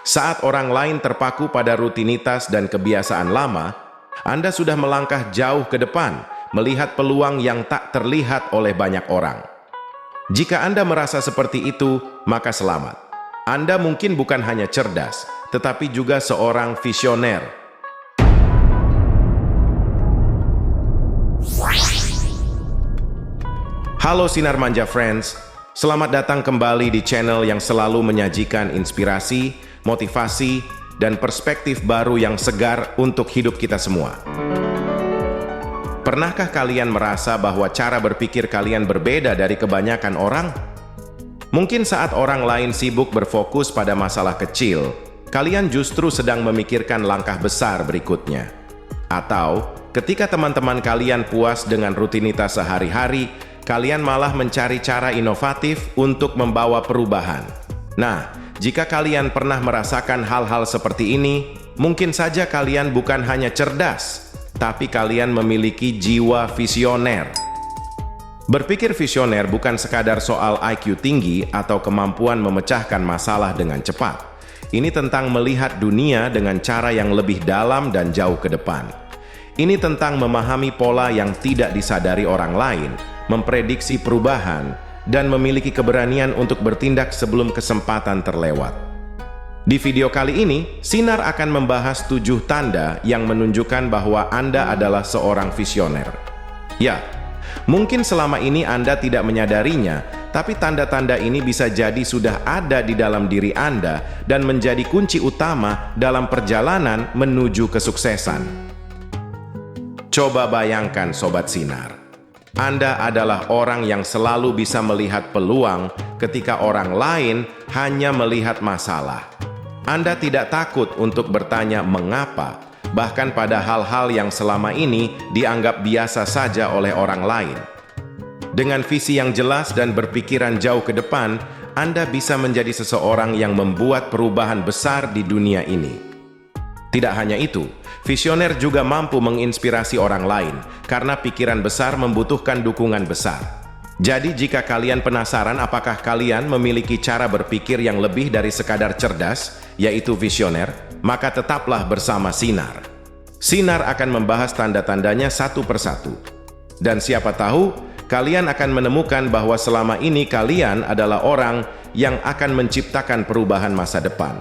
Saat orang lain terpaku pada rutinitas dan kebiasaan lama, Anda sudah melangkah jauh ke depan, melihat peluang yang tak terlihat oleh banyak orang. Jika Anda merasa seperti itu, maka selamat. Anda mungkin bukan hanya cerdas, tetapi juga seorang visioner. Halo Sinar Manja Friends, selamat datang kembali di channel yang selalu menyajikan inspirasi, motivasi, dan perspektif baru yang segar untuk hidup kita semua. Pernahkah kalian merasa bahwa cara berpikir kalian berbeda dari kebanyakan orang? Mungkin saat orang lain sibuk berfokus pada masalah kecil, kalian justru sedang memikirkan langkah besar berikutnya. Atau, ketika teman-teman kalian puas dengan rutinitas sehari-hari, kalian malah mencari cara inovatif untuk membawa perubahan. Nah, jika kalian pernah merasakan hal-hal seperti ini, mungkin saja kalian bukan hanya cerdas, tapi kalian memiliki jiwa visioner. Berpikir visioner bukan sekadar soal IQ tinggi atau kemampuan memecahkan masalah dengan cepat. Ini tentang melihat dunia dengan cara yang lebih dalam dan jauh ke depan. Ini tentang memahami pola yang tidak disadari orang lain, memprediksi perubahan, dan memiliki keberanian untuk bertindak sebelum kesempatan terlewat. Di video kali ini, Sinar akan membahas 7 tanda yang menunjukkan bahwa Anda adalah seorang visioner. Ya, mungkin selama ini Anda tidak menyadarinya, tapi tanda-tanda ini bisa jadi sudah ada di dalam diri Anda dan menjadi kunci utama dalam perjalanan menuju kesuksesan. Coba bayangkan Sobat Sinar. Anda adalah orang yang selalu bisa melihat peluang ketika orang lain hanya melihat masalah. Anda tidak takut untuk bertanya mengapa, bahkan pada hal-hal yang selama ini dianggap biasa saja oleh orang lain. Dengan visi yang jelas dan berpikiran jauh ke depan, Anda bisa menjadi seseorang yang membuat perubahan besar di dunia ini. Tidak hanya itu, visioner juga mampu menginspirasi orang lain, karena pikiran besar membutuhkan dukungan besar. Jadi jika kalian penasaran apakah kalian memiliki cara berpikir yang lebih dari sekadar cerdas, yaitu visioner, maka tetaplah bersama Sinar. Sinar akan membahas tanda-tandanya satu persatu. Dan siapa tahu, kalian akan menemukan bahwa selama ini kalian adalah orang yang akan menciptakan perubahan masa depan.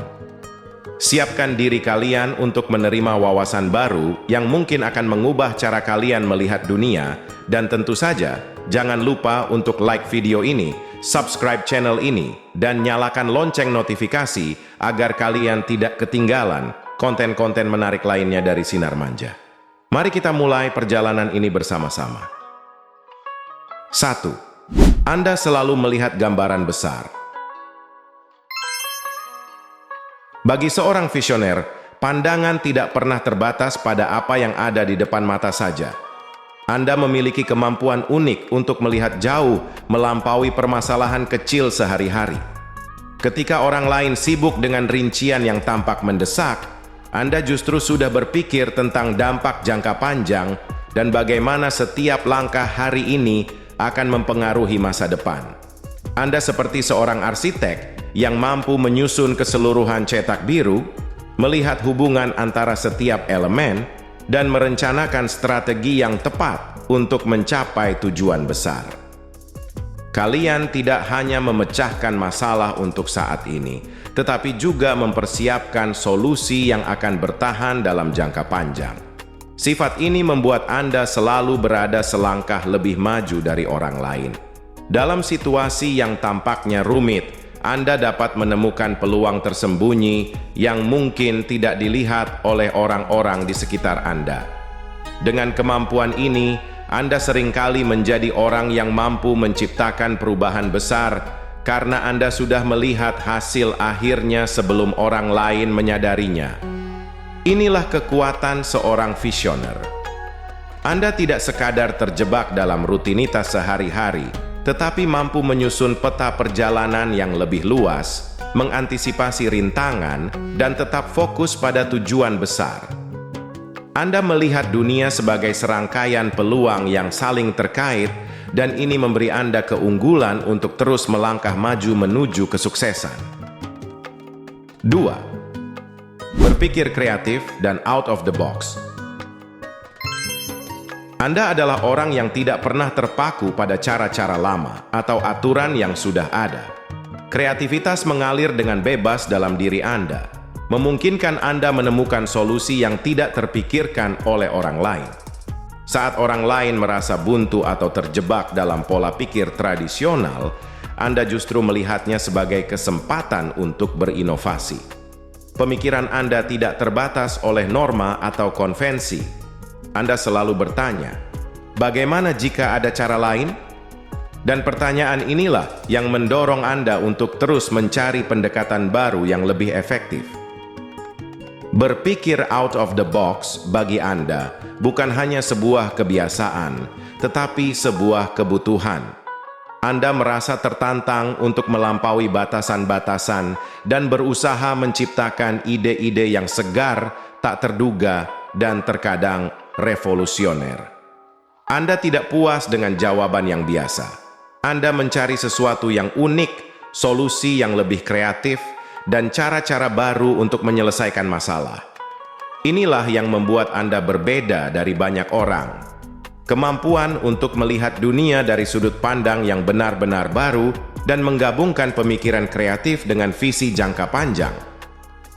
Siapkan diri kalian untuk menerima wawasan baru yang mungkin akan mengubah cara kalian melihat dunia, dan tentu saja, jangan lupa untuk like video ini, subscribe channel ini, dan nyalakan lonceng notifikasi agar kalian tidak ketinggalan konten-konten menarik lainnya dari Sinar Manja. Mari kita mulai perjalanan ini bersama-sama. 1. Anda selalu melihat gambaran besar. Bagi seorang visioner, pandangan tidak pernah terbatas pada apa yang ada di depan mata saja. Anda memiliki kemampuan unik untuk melihat jauh melampaui permasalahan kecil sehari-hari. Ketika orang lain sibuk dengan rincian yang tampak mendesak, Anda justru sudah berpikir tentang dampak jangka panjang dan bagaimana setiap langkah hari ini akan mempengaruhi masa depan. Anda seperti seorang arsitek yang mampu menyusun keseluruhan cetak biru, melihat hubungan antara setiap elemen, dan merencanakan strategi yang tepat untuk mencapai tujuan besar. Kalian tidak hanya memecahkan masalah untuk saat ini, tetapi juga mempersiapkan solusi yang akan bertahan dalam jangka panjang. Sifat ini membuat Anda selalu berada selangkah lebih maju dari orang lain. Dalam situasi yang tampaknya rumit, Anda dapat menemukan peluang tersembunyi yang mungkin tidak dilihat oleh orang-orang di sekitar Anda. Dengan kemampuan ini, Anda seringkali menjadi orang yang mampu menciptakan perubahan besar karena Anda sudah melihat hasil akhirnya sebelum orang lain menyadarinya. Inilah kekuatan seorang visioner. Anda tidak sekadar terjebak dalam rutinitas sehari-hari, tetapi mampu menyusun peta perjalanan yang lebih luas, mengantisipasi rintangan, dan tetap fokus pada tujuan besar. Anda melihat dunia sebagai serangkaian peluang yang saling terkait, dan ini memberi Anda keunggulan untuk terus melangkah maju menuju kesuksesan. 2. berpikir kreatif dan out of the box. Anda adalah orang yang tidak pernah terpaku pada cara-cara lama atau aturan yang sudah ada. Kreativitas mengalir dengan bebas dalam diri Anda, memungkinkan Anda menemukan solusi yang tidak terpikirkan oleh orang lain. Saat orang lain merasa buntu atau terjebak dalam pola pikir tradisional, Anda justru melihatnya sebagai kesempatan untuk berinovasi. Pemikiran Anda tidak terbatas oleh norma atau konvensi. Anda selalu bertanya, bagaimana jika ada cara lain? Dan pertanyaan inilah yang mendorong Anda untuk terus mencari pendekatan baru yang lebih efektif. Berpikir out of the box bagi Anda bukan hanya sebuah kebiasaan, tetapi sebuah kebutuhan. Anda merasa tertantang untuk melampaui batasan-batasan dan berusaha menciptakan ide-ide yang segar, tak terduga, dan terkadang revolusioner. Anda tidak puas dengan jawaban yang biasa. Anda mencari sesuatu yang unik, solusi yang lebih kreatif, dan cara-cara baru untuk menyelesaikan masalah. Inilah yang membuat Anda berbeda dari banyak orang. Kemampuan untuk melihat dunia dari sudut pandang yang benar-benar baru dan menggabungkan pemikiran kreatif dengan visi jangka panjang.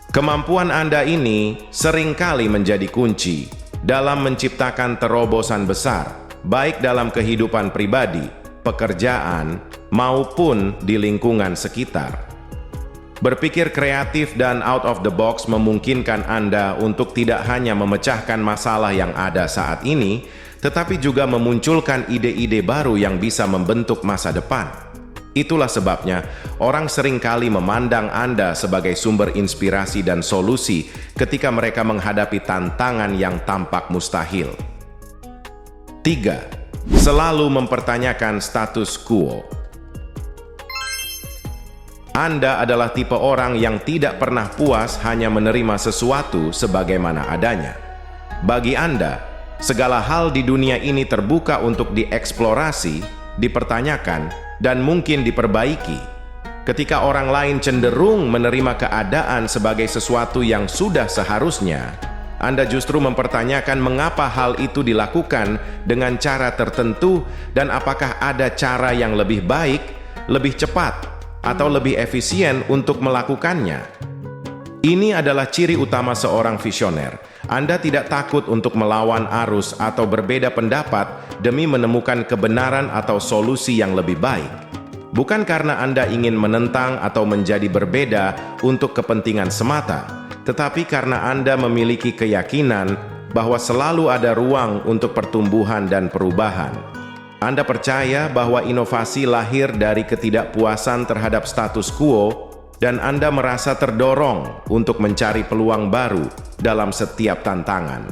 Kemampuan Anda ini seringkali menjadi kunci dalam menciptakan terobosan besar, baik dalam kehidupan pribadi, pekerjaan, maupun di lingkungan sekitar. Berpikir kreatif dan out of the box memungkinkan Anda untuk tidak hanya memecahkan masalah yang ada saat ini, tetapi juga memunculkan ide-ide baru yang bisa membentuk masa depan. Itulah sebabnya orang seringkali memandang Anda sebagai sumber inspirasi dan solusi ketika mereka menghadapi tantangan yang tampak mustahil. 3. Selalu mempertanyakan status quo. Anda adalah tipe orang yang tidak pernah puas hanya menerima sesuatu sebagaimana adanya. Bagi Anda, segala hal di dunia ini terbuka untuk dieksplorasi, dipertanyakan, dan mungkin diperbaiki. Ketika orang lain cenderung menerima keadaan sebagai sesuatu yang sudah seharusnya, Anda justru mempertanyakan mengapa hal itu dilakukan dengan cara tertentu dan apakah ada cara yang lebih baik, lebih cepat, atau lebih efisien untuk melakukannya. Ini adalah ciri utama seorang visioner. Anda tidak takut untuk melawan arus atau berbeda pendapat demi menemukan kebenaran atau solusi yang lebih baik. Bukan karena Anda ingin menentang atau menjadi berbeda untuk kepentingan semata, tetapi karena Anda memiliki keyakinan bahwa selalu ada ruang untuk pertumbuhan dan perubahan. Anda percaya bahwa inovasi lahir dari ketidakpuasan terhadap status quo, dan Anda merasa terdorong untuk mencari peluang baru dalam setiap tantangan.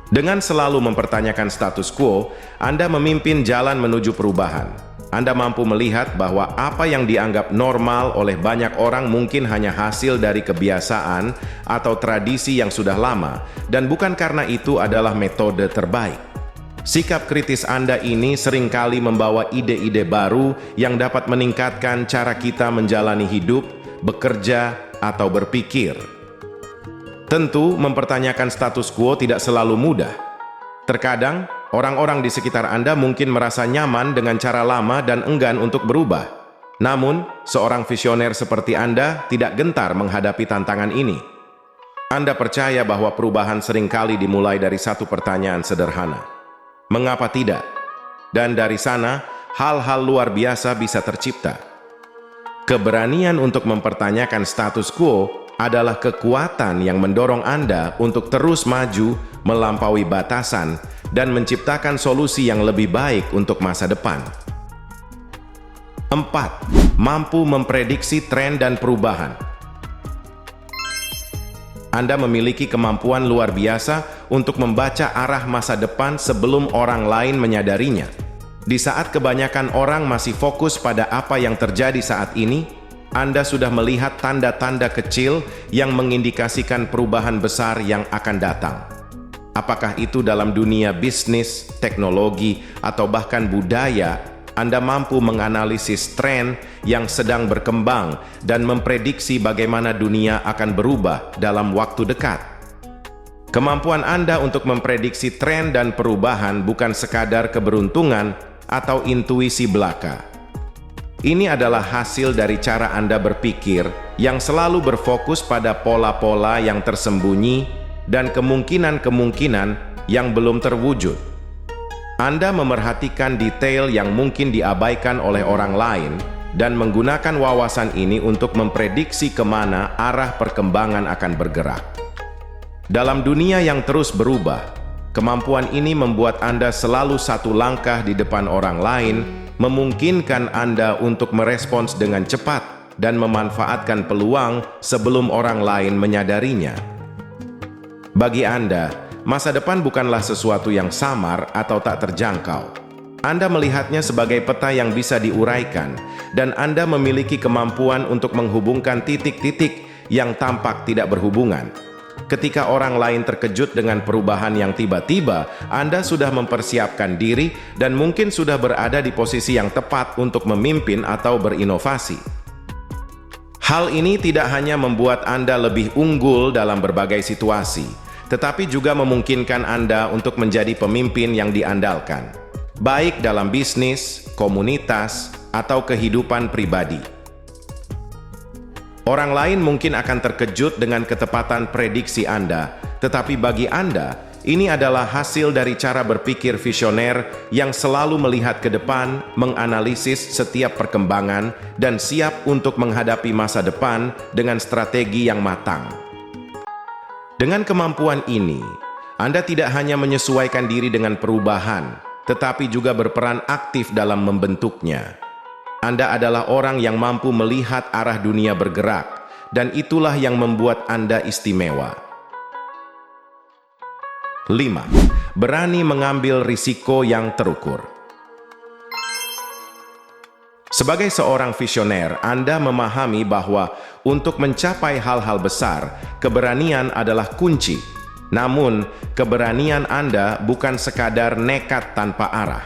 Dengan selalu mempertanyakan status quo, Anda memimpin jalan menuju perubahan. Anda mampu melihat bahwa apa yang dianggap normal oleh banyak orang mungkin hanya hasil dari kebiasaan atau tradisi yang sudah lama, dan bukan karena itu adalah metode terbaik. Sikap kritis Anda ini seringkali membawa ide-ide baru yang dapat meningkatkan cara kita menjalani hidup, bekerja, atau berpikir. Tentu, mempertanyakan status quo tidak selalu mudah. Terkadang, orang-orang di sekitar Anda mungkin merasa nyaman dengan cara lama dan enggan untuk berubah. Namun, seorang visioner seperti Anda tidak gentar menghadapi tantangan ini. Anda percaya bahwa perubahan seringkali dimulai dari satu pertanyaan sederhana. Mengapa tidak? Dan dari sana, hal-hal luar biasa bisa tercipta. Keberanian untuk mempertanyakan status quo adalah kekuatan yang mendorong Anda untuk terus maju, melampaui batasan, dan menciptakan solusi yang lebih baik untuk masa depan. 4. Mampu memprediksi tren dan perubahan. Anda memiliki kemampuan luar biasa untuk membaca arah masa depan sebelum orang lain menyadarinya. Di saat kebanyakan orang masih fokus pada apa yang terjadi saat ini, Anda sudah melihat tanda-tanda kecil yang mengindikasikan perubahan besar yang akan datang. Apakah itu dalam dunia bisnis, teknologi, atau bahkan budaya, Anda mampu menganalisis tren yang sedang berkembang dan memprediksi bagaimana dunia akan berubah dalam waktu dekat. Kemampuan Anda untuk memprediksi tren dan perubahan bukan sekadar keberuntungan atau intuisi belaka. Ini adalah hasil dari cara Anda berpikir yang selalu berfokus pada pola-pola yang tersembunyi dan kemungkinan-kemungkinan yang belum terwujud. Anda memerhatikan detail yang mungkin diabaikan oleh orang lain dan menggunakan wawasan ini untuk memprediksi kemana arah perkembangan akan bergerak. Dalam dunia yang terus berubah, kemampuan ini membuat Anda selalu satu langkah di depan orang lain, memungkinkan Anda untuk merespons dengan cepat dan memanfaatkan peluang sebelum orang lain menyadarinya. Bagi Anda, masa depan bukanlah sesuatu yang samar atau tak terjangkau. Anda melihatnya sebagai peta yang bisa diuraikan, dan Anda memiliki kemampuan untuk menghubungkan titik-titik yang tampak tidak berhubungan. Ketika orang lain terkejut dengan perubahan yang tiba-tiba, Anda sudah mempersiapkan diri dan mungkin sudah berada di posisi yang tepat untuk memimpin atau berinovasi. Hal ini tidak hanya membuat Anda lebih unggul dalam berbagai situasi, tetapi juga memungkinkan Anda untuk menjadi pemimpin yang diandalkan, baik dalam bisnis, komunitas, atau kehidupan pribadi. Orang lain mungkin akan terkejut dengan ketepatan prediksi Anda, tetapi bagi Anda, ini adalah hasil dari cara berpikir visioner yang selalu melihat ke depan, menganalisis setiap perkembangan, dan siap untuk menghadapi masa depan dengan strategi yang matang. Dengan kemampuan ini, Anda tidak hanya menyesuaikan diri dengan perubahan, tetapi juga berperan aktif dalam membentuknya. Anda adalah orang yang mampu melihat arah dunia bergerak, dan itulah yang membuat Anda istimewa. 5. Berani mengambil risiko yang terukur. Sebagai seorang visioner, Anda memahami bahwa untuk mencapai hal-hal besar, keberanian adalah kunci. Namun, keberanian Anda bukan sekadar nekat tanpa arah.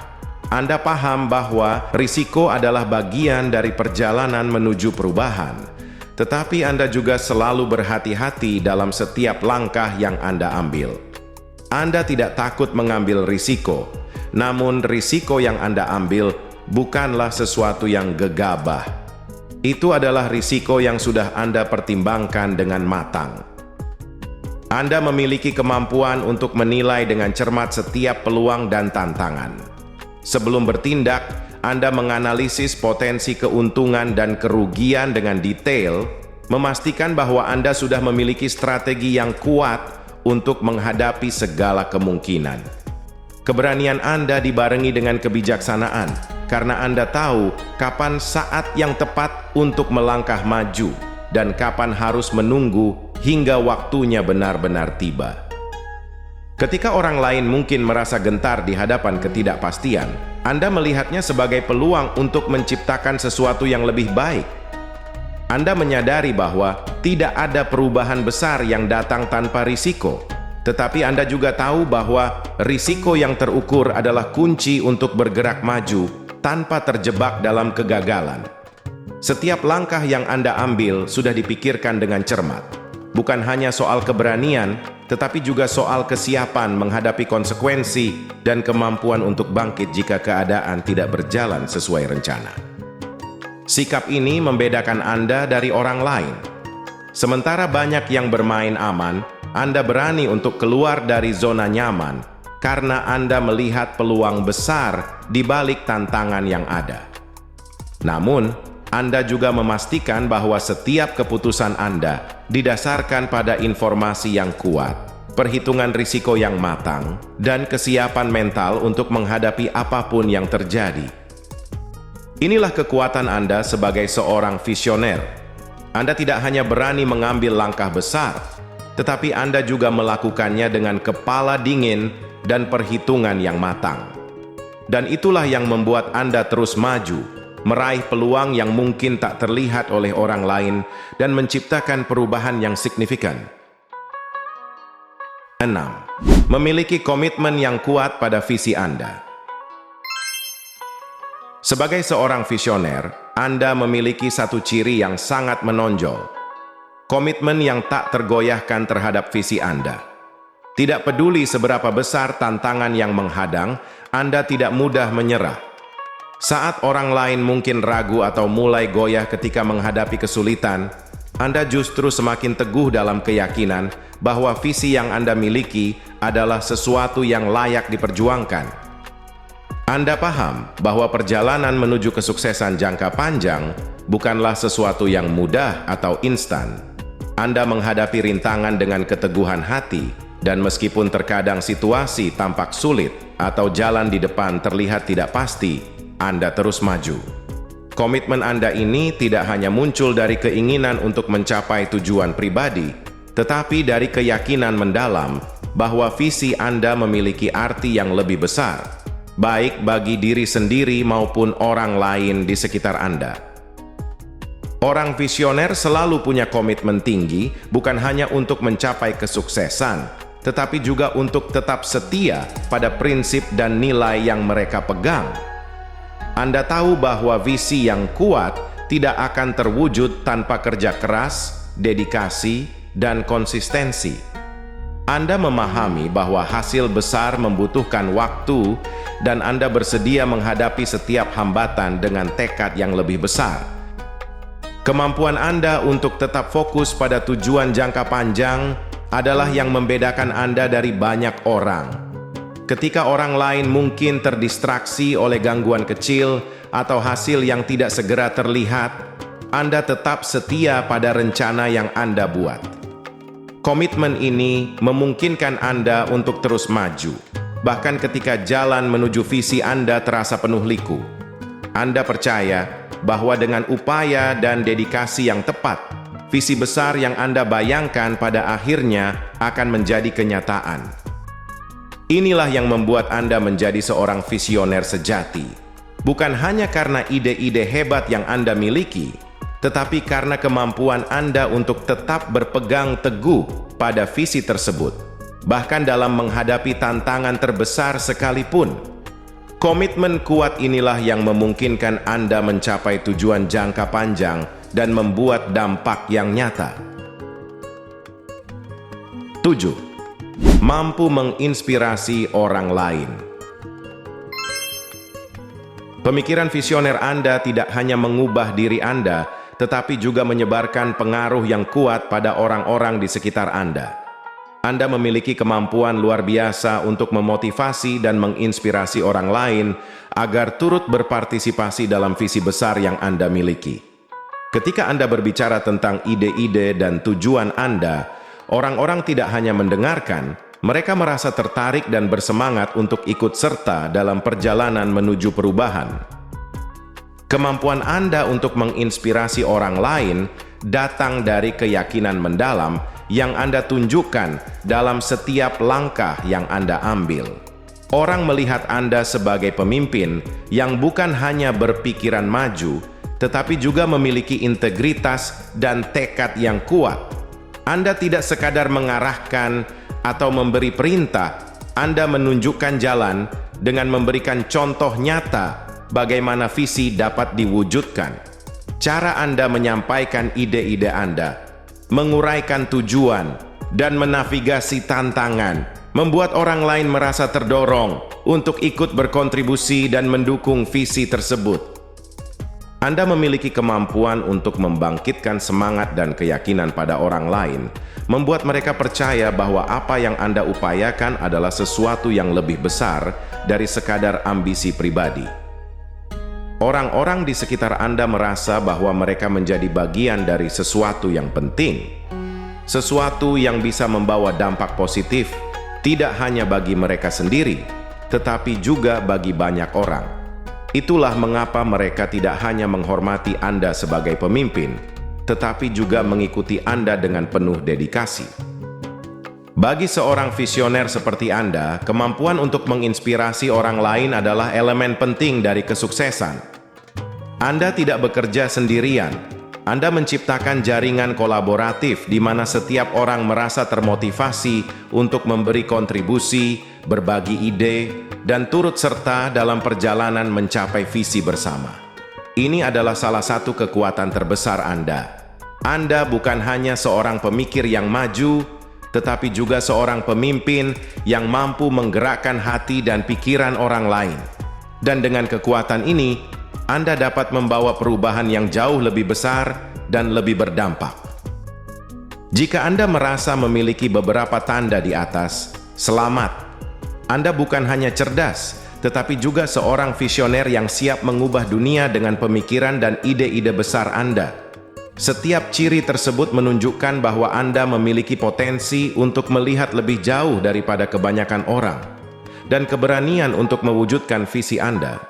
Anda paham bahwa risiko adalah bagian dari perjalanan menuju perubahan. Tetapi Anda juga selalu berhati-hati dalam setiap langkah yang Anda ambil. Anda tidak takut mengambil risiko, namun risiko yang Anda ambil bukanlah sesuatu yang gegabah. Itu adalah risiko yang sudah Anda pertimbangkan dengan matang. Anda memiliki kemampuan untuk menilai dengan cermat setiap peluang dan tantangan. Sebelum bertindak, Anda menganalisis potensi keuntungan dan kerugian dengan detail, memastikan bahwa Anda sudah memiliki strategi yang kuat untuk menghadapi segala kemungkinan. Keberanian Anda dibarengi dengan kebijaksanaan, karena Anda tahu kapan saat yang tepat untuk melangkah maju dan kapan harus menunggu hingga waktunya benar-benar tiba. Ketika orang lain mungkin merasa gentar di hadapan ketidakpastian, Anda melihatnya sebagai peluang untuk menciptakan sesuatu yang lebih baik. Anda menyadari bahwa tidak ada perubahan besar yang datang tanpa risiko, tetapi Anda juga tahu bahwa risiko yang terukur adalah kunci untuk bergerak maju tanpa terjebak dalam kegagalan. Setiap langkah yang Anda ambil sudah dipikirkan dengan cermat. Bukan hanya soal keberanian, tetapi juga soal kesiapan menghadapi konsekuensi dan kemampuan untuk bangkit jika keadaan tidak berjalan sesuai rencana. Sikap ini membedakan Anda dari orang lain. Sementara banyak yang bermain aman, Anda berani untuk keluar dari zona nyaman karena Anda melihat peluang besar di balik tantangan yang ada. Namun, Anda juga memastikan bahwa setiap keputusan Anda didasarkan pada informasi yang kuat, perhitungan risiko yang matang, dan kesiapan mental untuk menghadapi apapun yang terjadi. Inilah kekuatan Anda sebagai seorang visioner. Anda tidak hanya berani mengambil langkah besar, tetapi Anda juga melakukannya dengan kepala dingin dan perhitungan yang matang. Dan itulah yang membuat Anda terus maju, meraih peluang yang mungkin tak terlihat oleh orang lain, dan menciptakan perubahan yang signifikan. 6. Memiliki komitmen yang kuat pada visi Anda. Sebagai seorang visioner, Anda memiliki satu ciri yang sangat menonjol. Komitmen yang tak tergoyahkan terhadap visi Anda. Tidak peduli seberapa besar tantangan yang menghadang, Anda tidak mudah menyerah. Saat orang lain mungkin ragu atau mulai goyah ketika menghadapi kesulitan, Anda justru semakin teguh dalam keyakinan bahwa visi yang Anda miliki adalah sesuatu yang layak diperjuangkan. Anda paham bahwa perjalanan menuju kesuksesan jangka panjang bukanlah sesuatu yang mudah atau instan. Anda menghadapi rintangan dengan keteguhan hati, dan meskipun terkadang situasi tampak sulit atau jalan di depan terlihat tidak pasti, Anda terus maju. Komitmen Anda ini tidak hanya muncul dari keinginan untuk mencapai tujuan pribadi, tetapi dari keyakinan mendalam bahwa visi Anda memiliki arti yang lebih besar, baik bagi diri sendiri maupun orang lain di sekitar Anda. Orang visioner selalu punya komitmen tinggi, bukan hanya untuk mencapai kesuksesan, tetapi juga untuk tetap setia pada prinsip dan nilai yang mereka pegang. Anda tahu bahwa visi yang kuat tidak akan terwujud tanpa kerja keras, dedikasi, dan konsistensi. Anda memahami bahwa hasil besar membutuhkan waktu, dan Anda bersedia menghadapi setiap hambatan dengan tekad yang lebih besar. Kemampuan Anda untuk tetap fokus pada tujuan jangka panjang adalah yang membedakan Anda dari banyak orang. Ketika orang lain mungkin terdistraksi oleh gangguan kecil atau hasil yang tidak segera terlihat, Anda tetap setia pada rencana yang Anda buat. Komitmen ini memungkinkan Anda untuk terus maju, bahkan ketika jalan menuju visi Anda terasa penuh liku. Anda percaya bahwa dengan upaya dan dedikasi yang tepat, visi besar yang Anda bayangkan pada akhirnya akan menjadi kenyataan. Inilah yang membuat Anda menjadi seorang visioner sejati. Bukan hanya karena ide-ide hebat yang Anda miliki, tetapi karena kemampuan Anda untuk tetap berpegang teguh pada visi tersebut, bahkan dalam menghadapi tantangan terbesar sekalipun. Komitmen kuat inilah yang memungkinkan Anda mencapai tujuan jangka panjang dan membuat dampak yang nyata. 7. Mampu menginspirasi orang lain. Pemikiran visioner Anda tidak hanya mengubah diri Anda, tetapi juga menyebarkan pengaruh yang kuat pada orang-orang di sekitar Anda. Anda memiliki kemampuan luar biasa untuk memotivasi dan menginspirasi orang lain agar turut berpartisipasi dalam visi besar yang Anda miliki. Ketika Anda berbicara tentang ide-ide dan tujuan Anda, orang-orang tidak hanya mendengarkan, mereka merasa tertarik dan bersemangat untuk ikut serta dalam perjalanan menuju perubahan. Kemampuan Anda untuk menginspirasi orang lain datang dari keyakinan mendalam yang Anda tunjukkan dalam setiap langkah yang Anda ambil. Orang melihat Anda sebagai pemimpin yang bukan hanya berpikiran maju, tetapi juga memiliki integritas dan tekad yang kuat. Anda tidak sekadar mengarahkan atau memberi perintah, Anda menunjukkan jalan dengan memberikan contoh nyata bagaimana visi dapat diwujudkan. Cara Anda menyampaikan ide-ide Anda, menguraikan tujuan, dan menavigasi tantangan, membuat orang lain merasa terdorong untuk ikut berkontribusi dan mendukung visi tersebut. Anda memiliki kemampuan untuk membangkitkan semangat dan keyakinan pada orang lain, membuat mereka percaya bahwa apa yang Anda upayakan adalah sesuatu yang lebih besar dari sekadar ambisi pribadi. Orang-orang di sekitar Anda merasa bahwa mereka menjadi bagian dari sesuatu yang penting, sesuatu yang bisa membawa dampak positif, tidak hanya bagi mereka sendiri, tetapi juga bagi banyak orang. Itulah mengapa mereka tidak hanya menghormati Anda sebagai pemimpin, tetapi juga mengikuti Anda dengan penuh dedikasi. Bagi seorang visioner seperti Anda, kemampuan untuk menginspirasi orang lain adalah elemen penting dari kesuksesan. Anda tidak bekerja sendirian. Anda menciptakan jaringan kolaboratif di mana setiap orang merasa termotivasi untuk memberi kontribusi, berbagi ide, dan turut serta dalam perjalanan mencapai visi bersama. Ini adalah salah satu kekuatan terbesar Anda. Anda bukan hanya seorang pemikir yang maju, tetapi juga seorang pemimpin yang mampu menggerakkan hati dan pikiran orang lain. Dan dengan kekuatan ini, Anda dapat membawa perubahan yang jauh lebih besar dan lebih berdampak. Jika Anda merasa memiliki beberapa tanda di atas, selamat. Anda bukan hanya cerdas, tetapi juga seorang visioner yang siap mengubah dunia dengan pemikiran dan ide-ide besar Anda. Setiap ciri tersebut menunjukkan bahwa Anda memiliki potensi untuk melihat lebih jauh daripada kebanyakan orang, dan keberanian untuk mewujudkan visi Anda.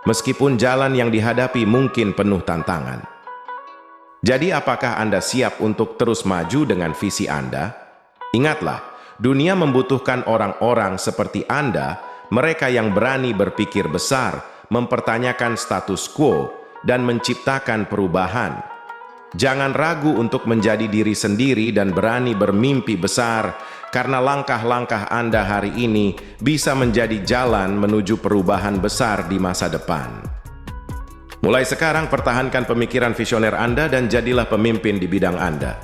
Meskipun jalan yang dihadapi mungkin penuh tantangan. Jadi apakah Anda siap untuk terus maju dengan visi Anda? Ingatlah, dunia membutuhkan orang-orang seperti Anda, mereka yang berani berpikir besar, mempertanyakan status quo, dan menciptakan perubahan. Jangan ragu untuk menjadi diri sendiri dan berani bermimpi besar, karena langkah-langkah Anda hari ini bisa menjadi jalan menuju perubahan besar di masa depan. Mulai sekarang, pertahankan pemikiran visioner Anda dan jadilah pemimpin di bidang Anda.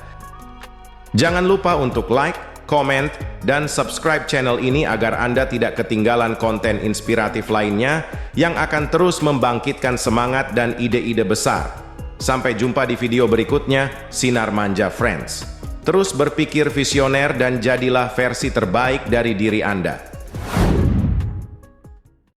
Jangan lupa untuk like, comment, dan subscribe channel ini agar Anda tidak ketinggalan konten inspiratif lainnya yang akan terus membangkitkan semangat dan ide-ide besar. Sampai jumpa di video berikutnya, Sinar Manja Friends. Terus berpikir visioner dan jadilah versi terbaik dari diri Anda.